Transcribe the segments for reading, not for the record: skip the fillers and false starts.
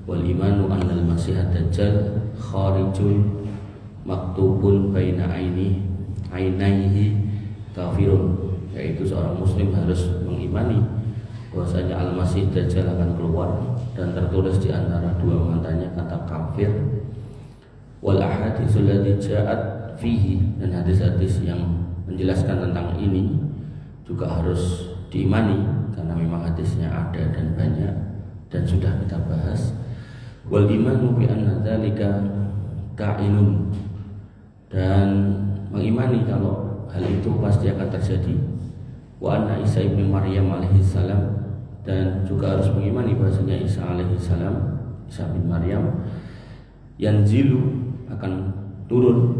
wal imanu annal masihad dajjal kharijun maktubun baina ainaihi kafirun, yaitu seorang muslim harus mengimani bahwasanya Al-Masih Dajjal akan keluar dan tertulis di antara dua matanya kata kafir. Wal ahaditsul lati ja'at fihi, dan hadis-hadis yang menjelaskan tentang ini juga harus diimani karena memang hadisnya ada dan banyak dan sudah kita bahas. Wal imanu bi anna dzalika ka'inun, dan mengimani kalau hal itu pasti akan terjadi. Wa anna Isa ibn Maryam alaihi salam, dan juga harus mengimani bahwasanya Isa alaihi salam, Isa bin Maryam, yanzilu, akan turun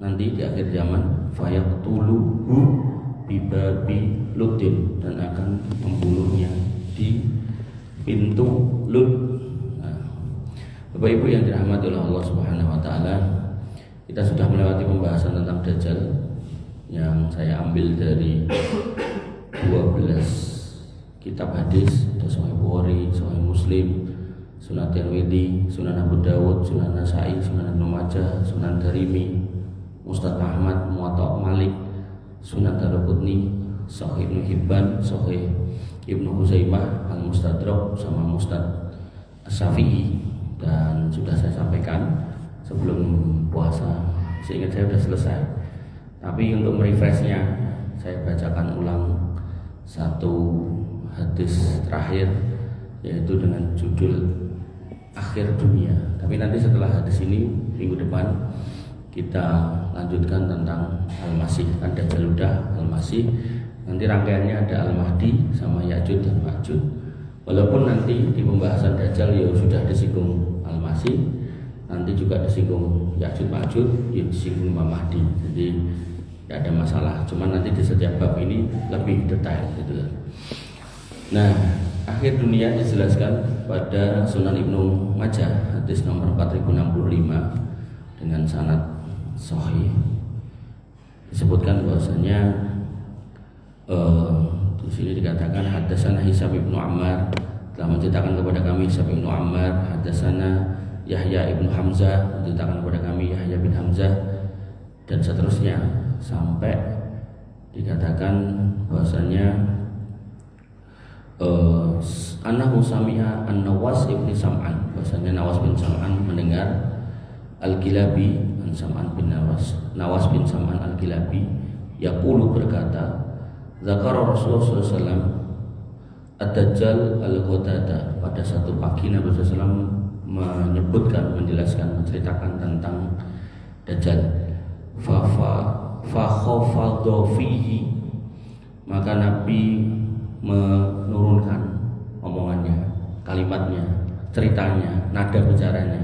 nanti di akhir zaman, fayaqtuluhu bibabi Lutin, dan akan membunuhnya di pintu Lut. Nah, Bapak Ibu yang dirahmati oleh Allah Subhanahu wa taala, kita sudah melewati pembahasan tentang Dajjal yang saya ambil dari 12 kitab hadis, ada Sahih Bukhari, Sahih Muslim, Sunan Tirmidzi, Sunan Abu Dawud, Sunan Nasa'i, Sunan Ibnu Majah, Sunan Darimi, Musnad Ahmad, Muwatta Malik, Sunan Daruqutni, Sahih Ibnu Hibban, Sahih Ibnu Huzaimah, Al-Mustadrak, sama Musnad As-Syafi'i. Dan sudah saya sampaikan sebelum puasa, seingat saya sudah selesai. Tapi untuk merefreshnya, saya bacakan ulang satu hadis terakhir, yaitu dengan judul Akhir Dunia. Tapi nanti setelah hadis ini, minggu depan kita lanjutkan tentang Al-Masih. Kan Dajjal udah, Al-Masih, nanti rangkaiannya ada Al-Mahdi sama Ya'juj dan Ma'juj. Walaupun nanti di pembahasan Dajjal ya sudah disinggung Al-Masih, nanti juga disinggung Ya'juj Ma'juj, ya disinggung Imam Mahdi. Jadi tidak ada masalah, cuman nanti di setiap bab ini lebih detail gitu. Nah, akhir dunia dijelaskan pada Sunan Ibnu Majah, hadis nomor 4065 dengan sanad sahih. Disebutkan bahwasanya di sini dikatakan hadatsana Hisam ibnu Ammar, telah menceritakan kepada kami Hisam ibnu Ammar, hadatsana Yahya ibnu Hamzah, menceritakan kepada kami Yahya bin Hamzah, dan seterusnya sampai dikatakan bahwasanya Annahu sami'a An-Nawas ibn Sam'an, bahwasanya Nawas bin Sam'an mendengar Al-Kilabi, Sam'an bin Nawas bin Sam'an Al-Kilabi yaqulu, berkata, zakara Rasulullah SAW Ad-Dajjal Al-Qadada, pada satu pagi Nabi SAW menyebutkan, menjelaskan, menceritakan tentang Dajjal. Fakhafadha fihi, maka Nabi menurunkan omongannya, kalimatnya, ceritanya, nada bicaranya.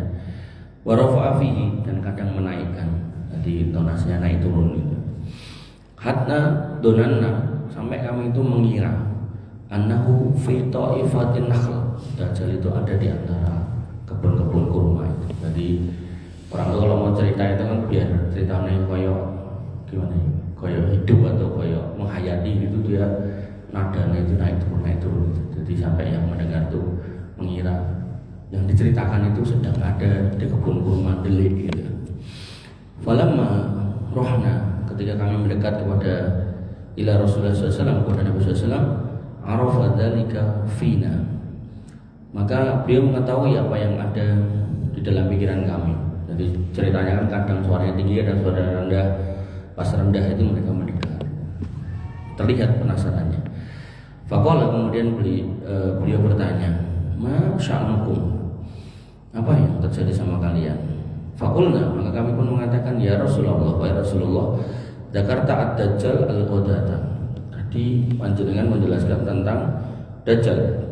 Wa rafa'a fihi, dan kadang menaikkan, jadi intonasinya naik turun gitu. Hatta donanna, sampai kami itu mengira, annahu fi ta'ifatin nakhl, Dajjal itu ada di antara kebun-kebun kurma itu. Jadi orang tuh kalau mau cerita itu kan biar ceritanya koyok gimana ya, koyok hidup atau koyok menghayati gitu, dia nadanya itu naik turun gitu. Jadi sampai yang mendengar tuh mengira yang diceritakan itu sedang ada di kebun kurma delik gitu. Falamma rohna, ketika kami mendekat kepada ila Rasulullah SAW, kepada Nabi SAW, arafa dzalika fina, maka beliau mengetahui apa yang ada di dalam pikiran kami. Jadi ceritanya kan kadang suaranya tinggi, ada suara rendah. Pas rendah itu mereka mendekat, terlihat penasarannya. Faqala, kemudian beliau bertanya, ma sya'nukum, apa yang terjadi sama kalian? Faqulna, maka kami pun mengatakan, ya Rasulullah, ya Rasulullah, Jakarta ad-Dajjal al-Qadata. Tadi panjenengan menjelaskan tentang Dajjal.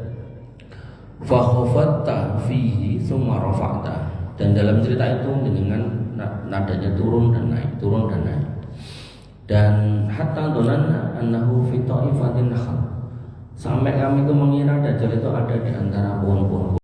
Fa khafatta fihi tsumma rafa'ta, dan dalam cerita itu dengan nadanya turun dan naik, turun dan naik. Dan hatta donanna annahu fi ta'ifatin nakhl, sampai kami itu mengira Dajjal itu ada di antara pohon-pohon